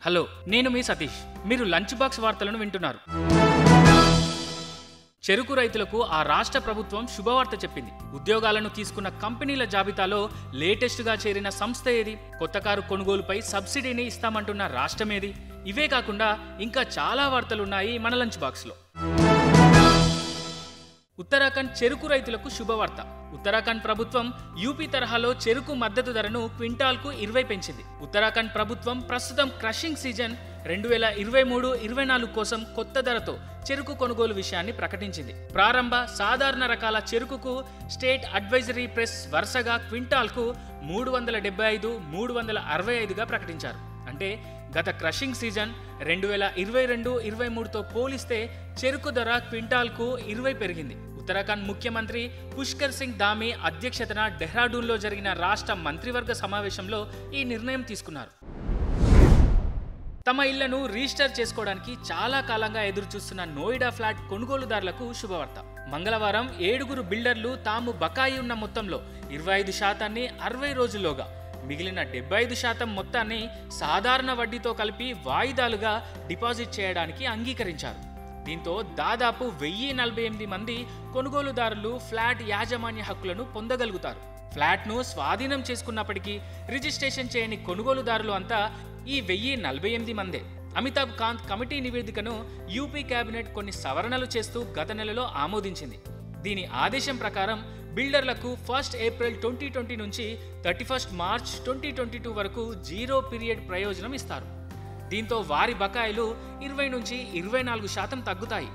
Hello, నేను మీ సతీష్. మీరు lunch box వార్తలను వింటున్నారు. చెరుకు రైతులకు ఆ రాష్ట్ర ప్రభుత్వం శుభవార్త చెప్పింది. ఉద్యోగాలను తీసుకున్న కంపెనీల జాబితాలో లేటెస్ట్గా చేరిన సంస్థ ఏది? కొత్త కారు కొనుగోలుపై సబ్సిడీని ఇస్తామంటున్న రాష్ట్రం ఏది? ఇవే కాకుండా ఇంకా చాలా వార్తలున్నాయి మన లంచ్ బాక్స్లో. ఉత్తరాఖండ్ చెరుకు రైతులకు శుభవార్త. ఉత్తరాఖండ్ ప్రభుత్వం యూపీ తరహాలో చెరుకు మద్దతు ధరను క్వింటాల్కు 20 పెంచింది. ఉత్తరాఖండ్ ప్రభుత్వం ప్రస్తుతం క్రషింగ్ సీజన్ 2023-24 కోసం కొత్త ధరతో చెరుకు కొనుగోలు విషయాన్ని ప్రకటించింది. ప్రారంభ సాధారణ రకాల చెరుకుకు స్టేట్ అడ్వైజరీ ప్రెస్ వరుసగా క్వింటాల్కు 375, 365గా ప్రకటించారు. అంటే గత క్రషింగ్ సీజన్ 2022-23తో పోలిస్తే చెరుకు ధర క్వింటాల్కు 20 పెరిగింది. ఉత్తరాఖండ్ ముఖ్యమంత్రి పుష్కర్ సింగ్ ధామీ అధ్యక్షతన డెహ్రాడూన్లో జరిగిన రాష్ట్ర మంత్రివర్గ సమావేశంలో ఈ నిర్ణయం తీసుకున్నారు. తమ ఇళ్లను రిజిస్టర్ చేసుకోవడానికి చాలా కాలంగా ఎదురుచూస్తున్న నోయిడా ఫ్లాట్ కొనుగోలుదారులకు శుభవార్త. మంగళవారం 7 బిల్డర్లు తాము బకాయి ఉన్న మొత్తంలో 25% 60 రోజుల్లోగా, మిగిలిన 75% మొత్తాన్ని సాధారణ వడ్డీతో కలిపి వాయిదాలుగా డిపాజిట్ చేయడానికి అంగీకరించారు. దీంతో దాదాపు 1048 మంది కొనుగోలుదారులు ఫ్లాట్ యాజమాన్య హక్కులను పొందగలుగుతారు. ఫ్లాట్ను స్వాధీనం చేసుకున్నప్పటికీ రిజిస్ట్రేషన్ చేయని కొనుగోలుదారులు అంతా ఈ 1048 మందే. అమితాబ్ కాంత్ కమిటీ నివేదికను యూపీ కేబినెట్ కొన్ని సవరణలు చేస్తూ గత నెలలో ఆమోదించింది. దీని ఆదేశం ప్రకారం బిల్డర్లకు 1 ఏప్రిల్ 2020 నుంచి 31 మార్చ్ 2022 వరకు 0 పీరియడ్ ప్రయోజనం ఇస్తారు. దీంతో వారి బకాయిలు 20 నుంచి 24% తగ్గుతాయి.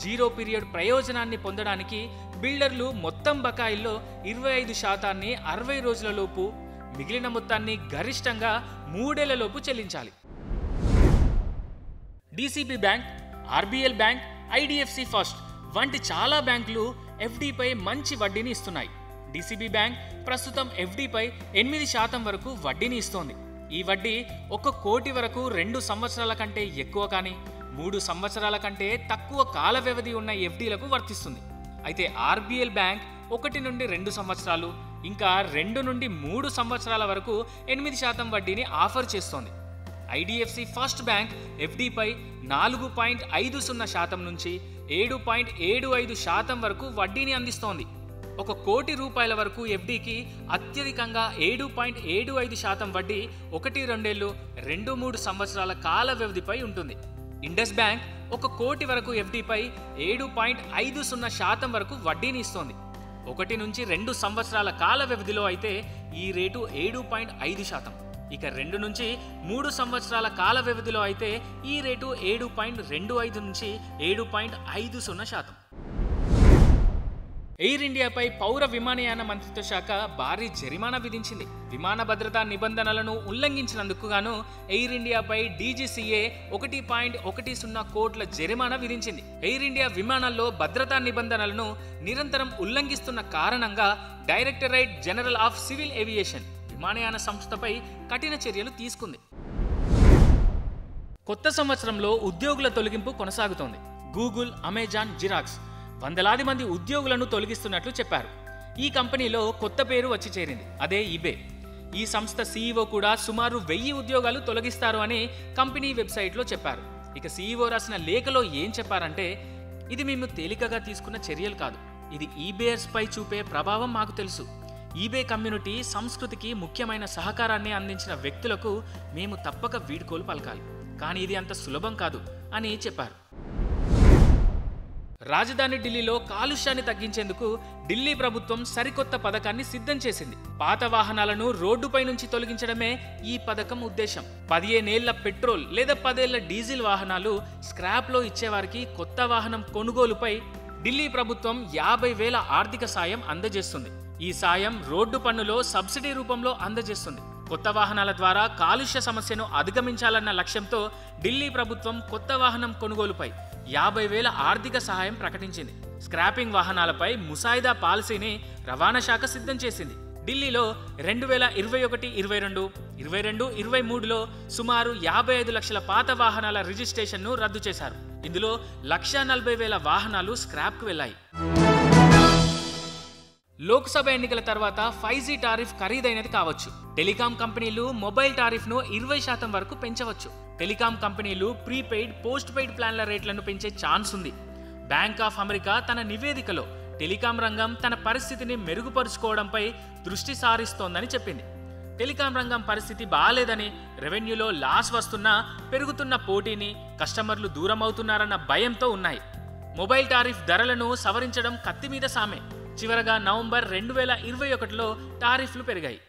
0 పీరియడ్ ప్రయోజనాన్ని పొందడానికి బిల్డర్లు మొత్తం బకాయిల్లో 25% 60 రోజులలోపు, మిగిలిన మొత్తాన్ని గరిష్టంగా 3 ఏళ్లలోపు చెల్లించాలి. DCB bank, RBL bank, IDFC first వంటి చాలా బ్యాంకులు ఎఫ్డీపై మంచి వడ్డీని ఇస్తున్నాయి. డీసీబీ బ్యాంక్ ప్రస్తుతం ఎఫ్డీపై 8% వరకు వడ్డీని ఇస్తోంది. ఈ వడ్డీ 1 కోటి వరకు 2 సంవత్సరాల కంటే ఎక్కువ కానీ 3 సంవత్సరాల కంటే తక్కువ కాల వ్యవధి ఉన్న ఎఫ్డీలకు వర్తిస్తుంది. అయితే ఆర్బీఎల్ బ్యాంక్ 1 నుండి 2 సంవత్సరాలు, ఇంకా 2 నుండి 3 సంవత్సరాల వరకు 8% వడ్డీని ఆఫర్ చేస్తోంది. ఐడిఎఫ్సి ఫస్ట్ బ్యాంక్ ఎఫ్డీపై 4.50% నుంచి 7.75% వరకు వడ్డీని అందిస్తోంది. 1 కోటి రూపాయల వరకు ఎఫ్డీకి అత్యధికంగా 7.75% వడ్డీ 1-2 ఏళ్లు, 2-3 సంవత్సరాల కాల వ్యవధిపై ఉంటుంది. ఇండస్ బ్యాంక్ 1 కోటి వరకు ఎఫ్డీపై 7.50% వరకు వడ్డీని ఇస్తోంది. 1 నుంచి 2 సంవత్సరాల కాల వ్యవధిలో అయితే ఈ రేటు 7.5%. ఇక 2 నుంచి 3 సంవత్సరాల కాల వ్యవధిలో అయితే ఈ రేటు 7.25 నుంచి 7.50%. ఎయిర్ ఇండియాపై పౌర విమానయాన మంత్రిత్వ శాఖ భారీ జరిమానా విధించింది. విమాన భద్రతా నిబంధనలను ఉల్లంఘించినందుకు గాను ఎయిర్ ఇండియాపై డీజీసీఏ 1.10 కోట్ల జరిమానా విధించింది. ఎయిర్ ఇండియా విమానాల్లో భద్రతా నిబంధనలను నిరంతరం ఉల్లంఘిస్తున్న కారణంగా directorate general of civil aviation విమానయాన సంస్థపై కఠిన చర్యలు తీసుకుంది. కొత్త సంవత్సరంలో ఉద్యోగుల తొలగింపు కొనసాగుతోంది. గూగుల్, అమెజాన్, జిరాక్స్ వందలాది మంది ఉద్యోగులను తొలగిస్తున్నట్లు చెప్పారు. ఈ కంపెనీలో కొత్త పేరు వచ్చి చేరింది, అదే ఈబే. ఈ సంస్థ సీఈఓ కూడా సుమారు 1000 ఉద్యోగాలు తొలగిస్తారు అని కంపెనీ వెబ్సైట్లో చెప్పారు. ఇక సీఈఓ రాసిన లేఖలో ఏం చెప్పారంటే, ఇది మేము తేలికగా తీసుకున్న చర్యలు కాదు, ఇది ఈబేయర్స్ పై చూపే ప్రభావం మాకు తెలుసు. ఈబే కమ్యూనిటీ సంస్కృతికి ముఖ్యమైన సహకారాన్ని అందించిన వ్యక్తులకు మేము తప్పక వీడ్కోలు పలకాలి, కానీ ఇది అంత సులభం కాదు అని చెప్పారు. రాజధాని ఢిల్లీలో కాలుష్యాన్ని తగ్గించేందుకు ఢిల్లీ ప్రభుత్వం సరికొత్త పథకాన్ని సిద్ధం చేసింది. పాత వాహనాలను రోడ్డుపై నుంచి తొలగించడమే ఈ పథకం ఉద్దేశం. 15 ఏళ్ల పెట్రోల్ లేదా 10 ఏళ్ల డీజిల్ వాహనాలు స్క్రాప్లో ఇచ్చేవారికి కొత్త వాహనం కొనుగోలుపై ఢిల్లీ ప్రభుత్వం 50,000 ఆర్థిక సాయం అందజేస్తుంది. ఈ సాయం రోడ్డు పన్నులో సబ్సిడీ రూపంలో అందజేస్తుంది. కొత్త వాహనాల ద్వారా కాలుష్య సమస్యను అధిగమించాలన్న లక్ష్యంతో ఢిల్లీ ప్రభుత్వం కొత్త వాహనం కొనుగోలుపై 50,000 ఆర్థిక సహాయం ప్రకటించింది. స్క్రాపింగ్ వాహనాలపై ముసాయిదా పాలసీని రవాణా శాఖ సిద్ధం చేసింది. ఢిల్లీలో 2021-22, 22-23లో సుమారు 55 లక్షల పాత వాహనాల రిజిస్ట్రేషన్ను రద్దు చేశారు. ఇందులో 140,000 వాహనాలు స్క్రాప్కు వెళ్లాయి. లోక్సభ ఎన్నికల తర్వాత 5G టారిఫ్ ఖరీదైనది కావచ్చు. టెలికాం కంపెనీలు మొబైల్ టారిఫ్ను 20% వరకు పెంచవచ్చు. టెలికాం కంపెనీలు ప్రీపెయిడ్, పోస్ట్ పెయిడ్ ప్లాన్ల రేట్లను పెంచే ఛాన్స్ ఉంది. బ్యాంక్ ఆఫ్ అమెరికా తన నివేదికలో టెలికాం రంగం తన పరిస్థితిని మెరుగుపరుచుకోవడంపై దృష్టి సారిస్తోందని చెప్పింది. టెలికాం రంగం పరిస్థితి బాలేదని, రెవెన్యూలో లాస్ వస్తున్నా పెరుగుతున్న పోటీని, కస్టమర్లు దూరం అవుతున్నారన్న భయంతో ఉన్నాయి. మొబైల్ టారిఫ్ ధరలను సవరించడం కత్తి మీద సామే. చివరగా నవంబర్ 2021లో టారిఫ్లు పెరిగాయి.